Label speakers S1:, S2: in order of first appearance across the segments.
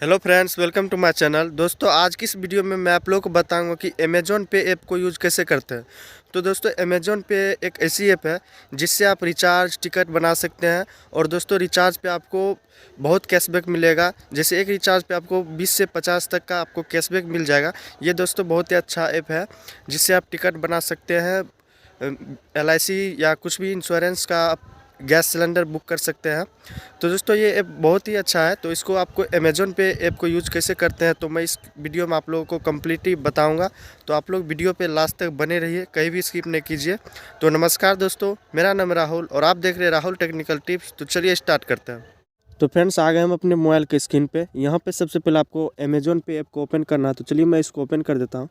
S1: Hello friends, welcome to my channel. दोस्तों, आज की इस वीडियो में मैं आप लोगों को बताऊंगा कि अमेज़ॉन पे ऐप को यूज़ कैसे करते हैं। तो दोस्तों, अमेज़ॉन पे एक ऐसी ऐप है जिससे आप रिचार्ज टिकट बना सकते हैं। और दोस्तों, रिचार्ज पे आपको बहुत कैशबैक मिलेगा। जैसे एक रिचार्ज पे आपको 20 से 50 तक का आपको कैशबैक मिल जाएगा। ये दोस्तों बहुत ही अच्छा ऐप है जिससे आप टिकट बना सकते हैं, LIC या कुछ भी इंश्योरेंस का आप गैस सिलेंडर बुक कर सकते हैं। तो दोस्तों, ये ऐप बहुत ही अच्छा है। तो इसको आपको अमेज़ॉन पे ऐप को यूज़ कैसे करते हैं तो मैं इस वीडियो में आप लोगों को कम्प्लीटली बताऊंगा। तो आप लोग वीडियो पे लास्ट तक बने रहिए, कहीं भी स्किप नहीं कीजिए। तो नमस्कार दोस्तों, मेरा नाम है राहुल और आप देख रहे हैं राहुल टेक्निकल टिप्स। तो चलिए स्टार्ट करते हैं। तो फ्रेंड्स, आ गए हम अपने मोबाइल के स्क्रीन पे। यहाँ पे सबसे पहले आपको अमेज़ॉन पे ऐप को ओपन करना है। तो चलिए मैं इसको ओपन कर देता हूँ।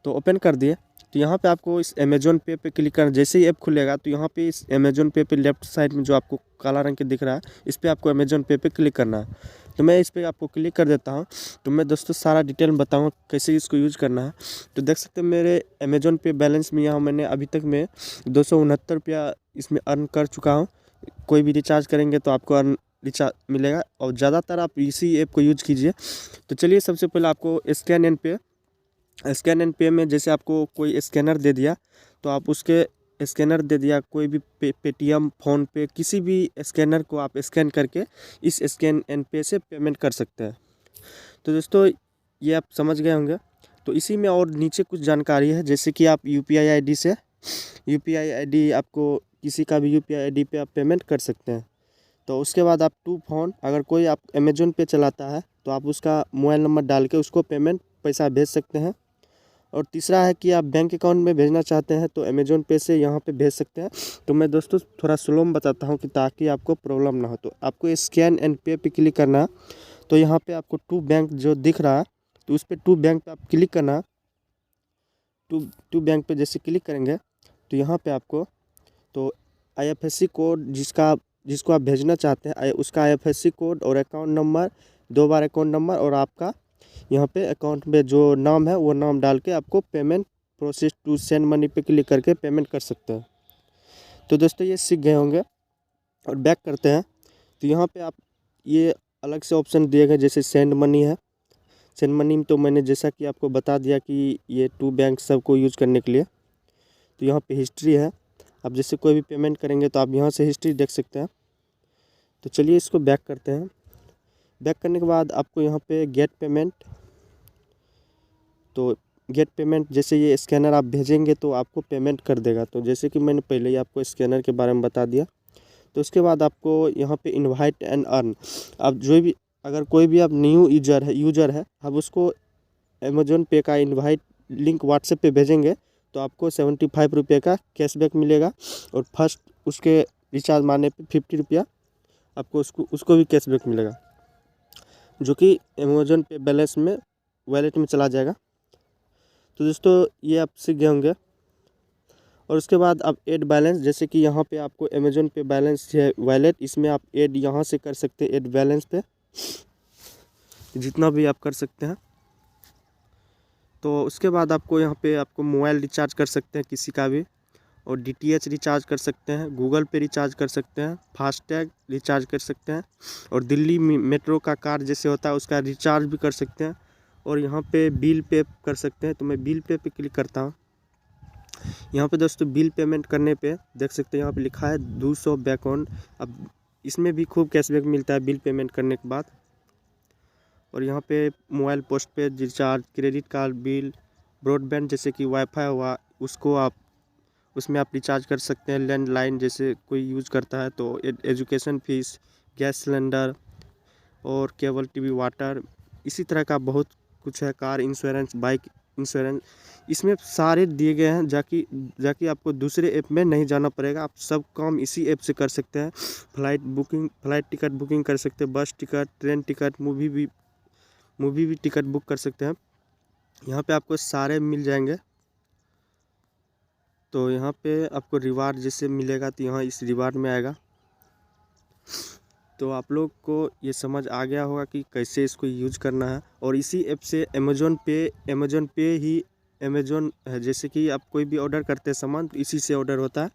S1: तो ओपन कर दिए। तो यहाँ पे आपको इस अमेज़ॉन पे क्लिक करना। जैसे ही ऐप खुलेगा तो यहाँ पे इस अमेज़ॉन पे लेफ्ट साइड में जो आपको काला रंग के दिख रहा है, इस पर आपको अमेज़ॉन पे क्लिक करना है। तो मैं इस पर आपको क्लिक कर देता हूँ। तो मैं दोस्तों सारा डिटेल में बताऊँगा कैसे इसको यूज़ करना है। तो देख सकते हैं मेरे अमेज़ॉन पे बैलेंस में यहाँ मैंने अभी तक में 269 रुपया इसमें अर्न कर चुका हूँ। कोई भी रिचार्ज करेंगे तो आपको अर्न रिचार्ज मिलेगा और ज़्यादातर आप इसी ऐप को यूज़ कीजिए। तो चलिए सबसे पहले आपको स्कैन एंड पे में जैसे आपको कोई स्कैनर दे दिया तो आप उसके स्कैनर दे दिया कोई भी पेटीएम, फ़ोन पे, किसी भी स्कैनर को आप स्कैन करके इस स्कैन एंड पे से पेमेंट कर सकते हैं। तो दोस्तों, ये आप समझ गए होंगे। तो इसी में और नीचे कुछ जानकारी है, जैसे कि आप यूपीआई आईडी आपको किसी का भी यूपीआई आईडी पे आप पेमेंट कर सकते हैं। तो उसके बाद आप टू फ़ोन, अगर कोई आप अमेज़ॉन पे चलाता है तो आप उसका मोबाइल नंबर डाल के उसको पेमेंट पैसा भेज सकते हैं। और तीसरा है कि आप बैंक अकाउंट में भेजना चाहते हैं तो अमेज़ॉन पे से यहाँ पे भेज सकते हैं। तो मैं दोस्तों थोड़ा स्लो में बताता हूँ कि ताकि आपको प्रॉब्लम ना हो। तो आपको स्कैन एंड पे क्लिक करना है। तो यहाँ पे आपको टू बैंक जो दिख रहा है तो उस पर टू बैंक पे आप क्लिक करना है। टू बैंक पे जैसे क्लिक करेंगे तो यहाँ पे आपको तो IFSC कोड जिसको आप भेजना चाहते हैं उसका IFSC कोड और अकाउंट नंबर, 2 बार अकाउंट नंबर और आपका यहाँ पे अकाउंट में जो नाम है वो नाम डाल के आपको payment process to send money पे क्लिक करके पेमेंट कर सकते हैं। तो दोस्तों, ये सीख गए होंगे और बैक करते हैं। तो यहाँ पे आप ये अलग से ऑप्शन दिए गए, जैसे सेंड मनी है। सेंड मनी में तो मैंने जैसा कि आपको बता दिया कि ये टू बैंक सबको यूज करने के लिए। तो यहाँ पे हिस्ट्री है। आप जैसे कोई भी पेमेंट करेंगे तो आप यहाँ से हिस्ट्री देख सकते हैं। तो चलिए इसको बैक करते हैं। बैक करने के बाद आपको यहाँ पे गेट पेमेंट, तो गेट पेमेंट जैसे ये स्कैनर आप भेजेंगे तो आपको पेमेंट कर देगा। तो जैसे कि मैंने पहले ही आपको स्कैनर के बारे में बता दिया। तो उसके बाद आपको यहाँ पे इनवाइट एंड अर्न, आप जो भी अगर कोई भी आप न्यू यूजर है आप उसको अमेज़ॉन पे का इनवाइट लिंक व्हाट्सएप पे भेजेंगे तो आपको 75 रुपये का कैशबैक मिलेगा। और फर्स्ट उसके रिचार्ज मारने पे 50 रुपया आपको उसको भी कैशबैक मिलेगा, जो कि अमेज़ॉन पे बैलेंस में वॉलेट में चला जाएगा। तो दोस्तों, ये आप सीख गए होंगे। और उसके बाद आप ऐड बैलेंस, जैसे कि यहाँ पे आपको अमेज़ॉन पे बैलेंस है वॉलेट, इसमें आप ऐड यहाँ से कर सकते हैं। ऐड बैलेंस पे जितना भी आप कर सकते हैं। तो उसके बाद आपको यहाँ पे आपको मोबाइल रिचार्ज कर सकते हैं किसी का भी, और DTH रिचार्ज कर सकते हैं, गूगल पे रिचार्ज कर सकते हैं, फास्टैग रिचार्ज कर सकते हैं, और दिल्ली मेट्रो का कार्ड जैसे होता है उसका रिचार्ज भी कर सकते हैं। और यहाँ पे बिल पे कर सकते हैं। तो मैं बिल पे क्लिक करता हूँ। यहाँ पे दोस्तों बिल पेमेंट करने पे देख सकते हैं यहाँ पे लिखा है 200 बैक ऑन। अब इसमें भी खूब कैशबैक मिलता है बिल पेमेंट करने के बाद। और यहाँ पे mobile post paid recharge, credit card bill, broadband जैसे कि वाईफाई हुआ उसको आप उसमें आप रिचार्ज कर सकते हैं। लैंडलाइन जैसे कोई यूज़ करता है तो एजुकेशन फीस, गैस सिलेंडर और केबल टीवी, वाटर, इसी तरह का बहुत कुछ है। कार इंश्योरेंस, बाइक इंश्योरेंस, इसमें सारे दिए गए हैं जाकि आपको दूसरे ऐप में नहीं जाना पड़ेगा। आप सब काम इसी ऐप से कर सकते हैं। फ्लाइट टिकट बुकिंग कर सकते हैं, बस टिकट, ट्रेन टिकट, मूवी भी टिकट बुक कर सकते हैं। यहाँ पे आपको सारे मिल जाएंगे। तो यहाँ पे आपको रिवार्ड जैसे मिलेगा तो यहाँ इस रिवार्ड में आएगा। तो आप लोग को ये समझ आ गया होगा कि कैसे इसको यूज करना है। और इसी ऐप से अमेज़ॉन पे ही अमेज़ॉन है, जैसे कि आप कोई भी ऑर्डर करते हैं सामान तो इसी से ऑर्डर होता है।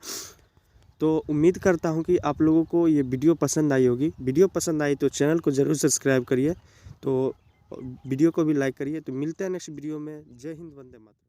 S1: तो उम्मीद करता हूँ कि आप लोगों को ये वीडियो पसंद आई होगी। वीडियो पसंद आई तो चैनल को ज़रूर सब्सक्राइब करिए, तो वीडियो को भी लाइक करिए। तो मिलते हैं नेक्स्ट वीडियो में। जय हिंद, वंदे मातरम।